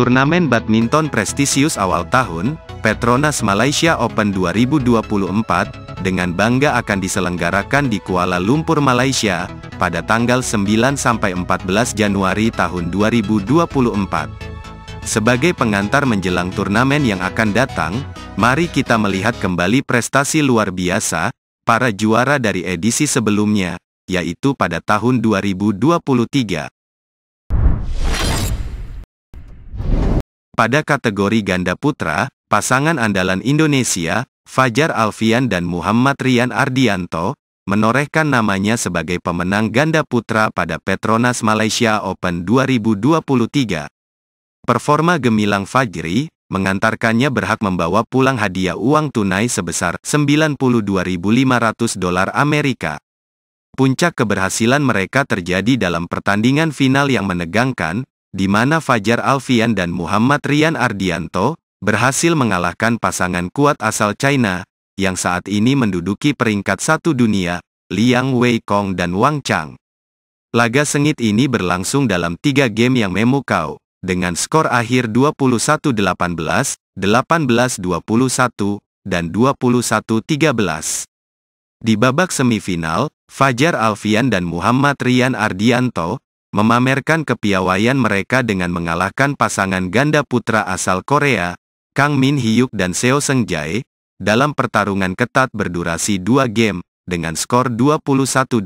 Turnamen badminton prestisius awal tahun, Petronas Malaysia Open 2024, dengan bangga akan diselenggarakan di Kuala Lumpur, Malaysia, pada tanggal 9–14 Januari tahun 2024. Sebagai pengantar menjelang turnamen yang akan datang, mari kita melihat kembali prestasi luar biasa para juara dari edisi sebelumnya, yaitu pada tahun 2023. Pada kategori ganda putra, pasangan andalan Indonesia, Fajar Alfian dan Muhammad Rian Ardianto, menorehkan namanya sebagai pemenang ganda putra pada Petronas Malaysia Open 2023. Performa gemilang Fajri, mengantarkannya berhak membawa pulang hadiah uang tunai sebesar $92.500 Amerika. Puncak keberhasilan mereka terjadi dalam pertandingan final yang menegangkan, di mana Fajar Alfian dan Muhammad Rian Ardianto berhasil mengalahkan pasangan kuat asal China, yang saat ini menduduki peringkat 1 dunia, Liang Weikong dan Wang Chang. Laga sengit ini berlangsung dalam 3 game yang memukau, dengan skor akhir 21-18, 18-21, dan 21-13. Di babak semifinal, Fajar Alfian dan Muhammad Rian Ardianto memamerkan kepiawaian mereka dengan mengalahkan pasangan ganda putra asal Korea, Kang Min Hyuk dan Seo Seung Jae, dalam pertarungan ketat berdurasi 2 game, dengan skor 21-18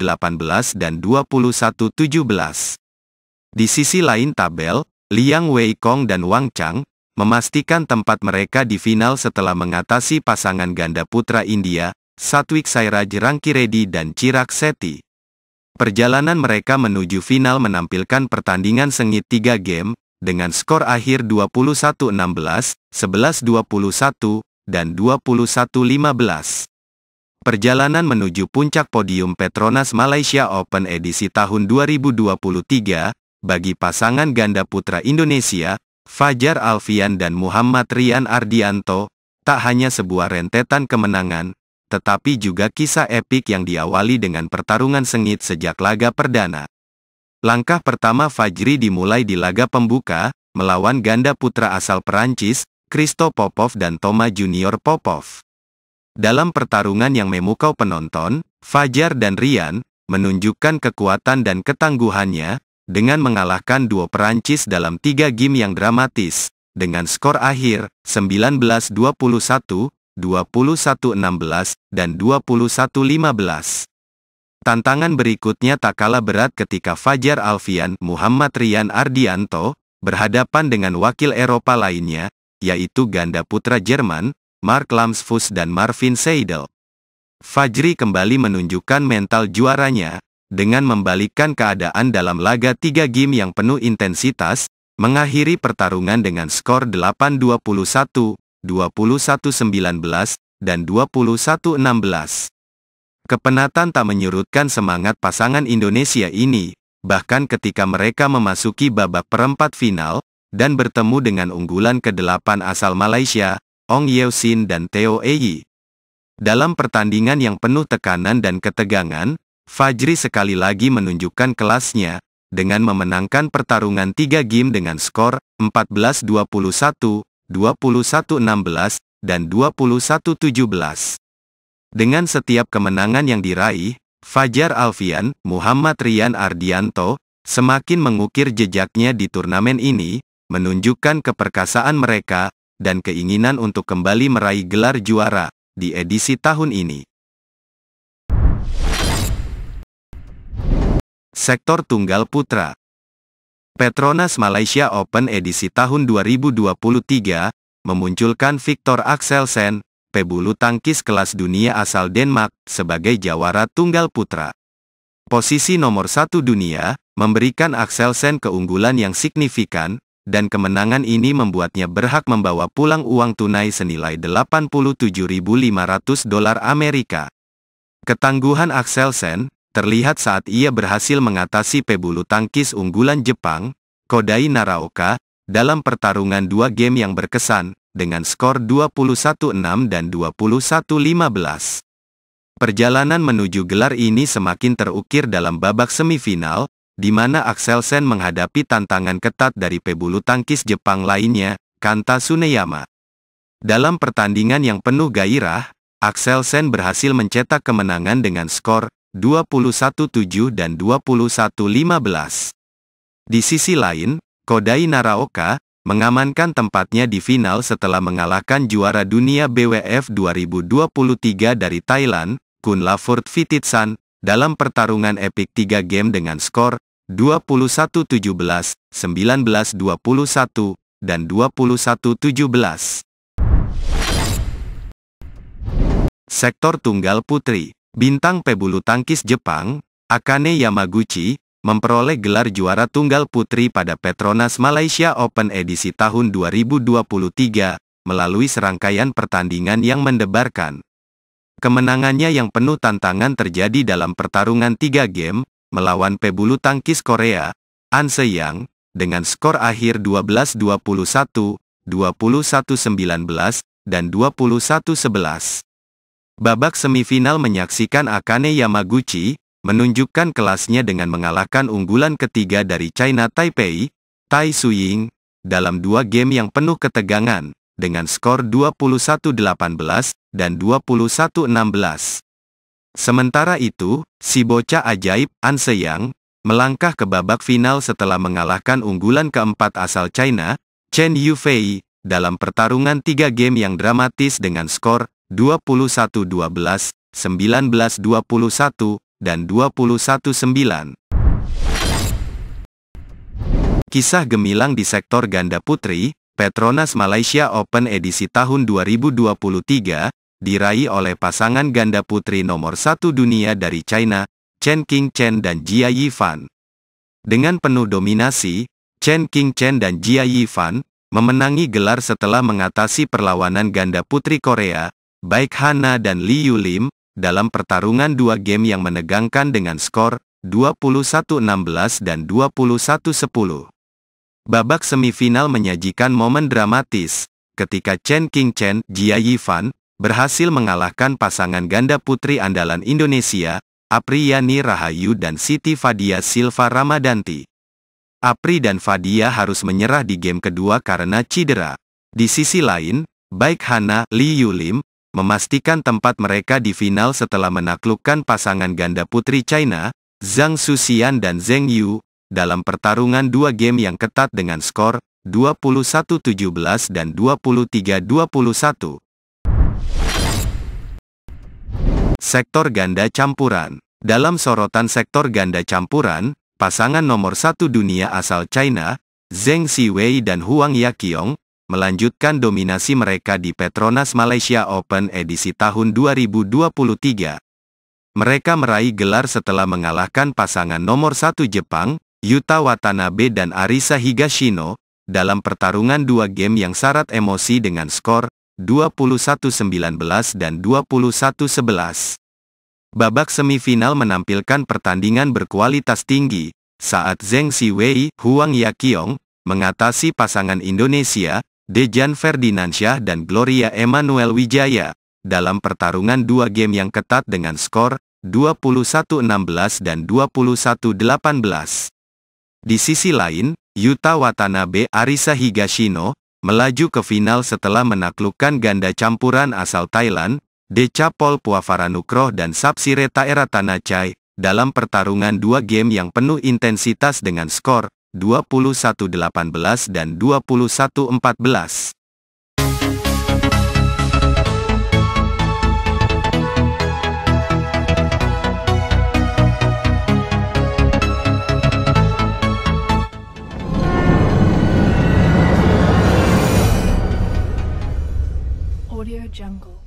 dan 21-17. Di sisi lain tabel, Liang Weikong dan Wang Chang memastikan tempat mereka di final setelah mengatasi pasangan ganda putra India, Satwik Sairaj Rankireddy dan Chirag Shetty. Perjalanan mereka menuju final menampilkan pertandingan sengit 3 game, dengan skor akhir 21-16, 11-21, dan 21-15. Perjalanan menuju puncak podium Petronas Malaysia Open edisi tahun 2023, bagi pasangan ganda putra Indonesia, Fajar Alfian dan Muhammad Rian Ardianto, tak hanya sebuah rentetan kemenangan, tetapi juga kisah epik yang diawali dengan pertarungan sengit sejak laga perdana. Langkah pertama Fajri dimulai di laga pembuka, melawan ganda putra asal Perancis, Christo Popov dan Thomas Junior Popov. Dalam pertarungan yang memukau penonton, Fajar dan Rian menunjukkan kekuatan dan ketangguhannya, dengan mengalahkan duo Perancis dalam 3 game yang dramatis, dengan skor akhir 19-21, 21-16, dan 21-15. Tantangan berikutnya tak kalah berat ketika Fajar Alfian, Muhammad Rian Ardianto, berhadapan dengan wakil Eropa lainnya, yaitu ganda putra Jerman, Mark Lamsfuss dan Marvin Seidel. Fajri kembali menunjukkan mental juaranya, dengan membalikkan keadaan dalam laga 3 game yang penuh intensitas, mengakhiri pertarungan dengan skor 8-21, 21-19, dan 21-16. Kepenatan tak menyurutkan semangat pasangan Indonesia ini, bahkan ketika mereka memasuki babak perempat final, dan bertemu dengan unggulan ke-8 asal Malaysia, Ong Yeo Sin dan Theo Eyi. Dalam pertandingan yang penuh tekanan dan ketegangan, Fajri sekali lagi menunjukkan kelasnya, dengan memenangkan pertarungan 3 game dengan skor 14-21, 21-16, dan 21-17. Dengan setiap kemenangan yang diraih, Fajar Alfian, Muhammad Rian Ardianto, semakin mengukir jejaknya di turnamen ini, menunjukkan keperkasaan mereka, dan keinginan untuk kembali meraih gelar juara, di edisi tahun ini. Sektor Tunggal Putra. Petronas Malaysia Open edisi tahun 2023, memunculkan Viktor Axelsen, pebulu tangkis kelas dunia asal Denmark, sebagai jawara tunggal putra. Posisi nomor 1 dunia, memberikan Axelsen keunggulan yang signifikan, dan kemenangan ini membuatnya berhak membawa pulang uang tunai senilai $87.500 Amerika. Ketangguhan Axelsen terlihat saat ia berhasil mengatasi pebulu tangkis unggulan Jepang, Kodai Naraoka, dalam pertarungan 2 game yang berkesan, dengan skor 21-6 dan 21-15. Perjalanan menuju gelar ini semakin terukir dalam babak semifinal, di mana Axelsen menghadapi tantangan ketat dari pebulu tangkis Jepang lainnya, Kanta Tsuneyama. Dalam pertandingan yang penuh gairah, Axelsen berhasil mencetak kemenangan dengan skor 21-7 dan 21-15. Di sisi lain, Kodai Naraoka mengamankan tempatnya di final setelah mengalahkan juara dunia BWF 2023 dari Thailand, Kunlavurt Phititsan, dalam pertarungan epik 3 game dengan skor 21-17, 19-21, dan 21-17. Sektor tunggal putri, bintang pebulu tangkis Jepang, Akane Yamaguchi, memperoleh gelar juara tunggal putri pada Petronas Malaysia Open edisi tahun 2023, melalui serangkaian pertandingan yang mendebarkan. Kemenangannya yang penuh tantangan terjadi dalam pertarungan 3 game, melawan pebulu tangkis Korea, An Se-young, dengan skor akhir 12-21, 21-19, dan 21-11. Babak semifinal menyaksikan Akane Yamaguchi menunjukkan kelasnya dengan mengalahkan unggulan ketiga dari China Taipei, Tai Suying, dalam 2 game yang penuh ketegangan, dengan skor 21-18 dan 21-16. Sementara itu, si bocah ajaib, An Se-young, melangkah ke babak final setelah mengalahkan unggulan keempat asal China, Chen Yufei, dalam pertarungan 3 game yang dramatis dengan skor 21-12, 19-21, dan 21-9. Kisah gemilang di sektor ganda putri, Petronas Malaysia Open edisi tahun 2023, diraih oleh pasangan ganda putri nomor 1 dunia dari China, Chen Qingchen dan Jia Yifan. Dengan penuh dominasi, Chen Qingchen dan Jia Yifan memenangi gelar setelah mengatasi perlawanan ganda putri Korea, baik Hana dan Li Yulim, dalam pertarungan 2 game yang menegangkan dengan skor 21-16 dan 21-10. Babak semifinal menyajikan momen dramatis, ketika Chen Qingchen, Jia Yifan, berhasil mengalahkan pasangan ganda putri andalan Indonesia, Apriyani Rahayu dan Siti Fadia Silva Ramadanti. Apri dan Fadia harus menyerah di game kedua karena cedera. Di sisi lain, baik Hana, Li Yulim, memastikan tempat mereka di final setelah menaklukkan pasangan ganda putri China, Zhang Suxian dan Zheng Yu, dalam pertarungan 2 game yang ketat dengan skor 21-17 dan 23-21. Sektor ganda campuran. Dalam sorotan sektor ganda campuran, pasangan nomor 1 dunia asal China, Zheng Siwei dan Huang Yaqiong, melanjutkan dominasi mereka di Petronas Malaysia Open edisi tahun 2023. Mereka meraih gelar setelah mengalahkan pasangan nomor 1 Jepang, Yuta Watanabe dan Arisa Higashino, dalam pertarungan 2 game yang syarat emosi dengan skor 21-19 dan 21-11. Babak semifinal menampilkan pertandingan berkualitas tinggi, saat Zheng Siwei, Huang Yaqiong, mengatasi pasangan Indonesia, Dejan Ferdinansyah dan Gloria Emmanuel Wijaya, dalam pertarungan 2 game yang ketat dengan skor 21-16 dan 21-18. Di sisi lain, Yuta Watanabe, Arisa Higashino, melaju ke final setelah menaklukkan ganda campuran asal Thailand, Decapol Puavaranukroh dan Sapsireta Eratanachai, dalam pertarungan 2 game yang penuh intensitas dengan skor 21-18 dan 21-14. Audio Jungle.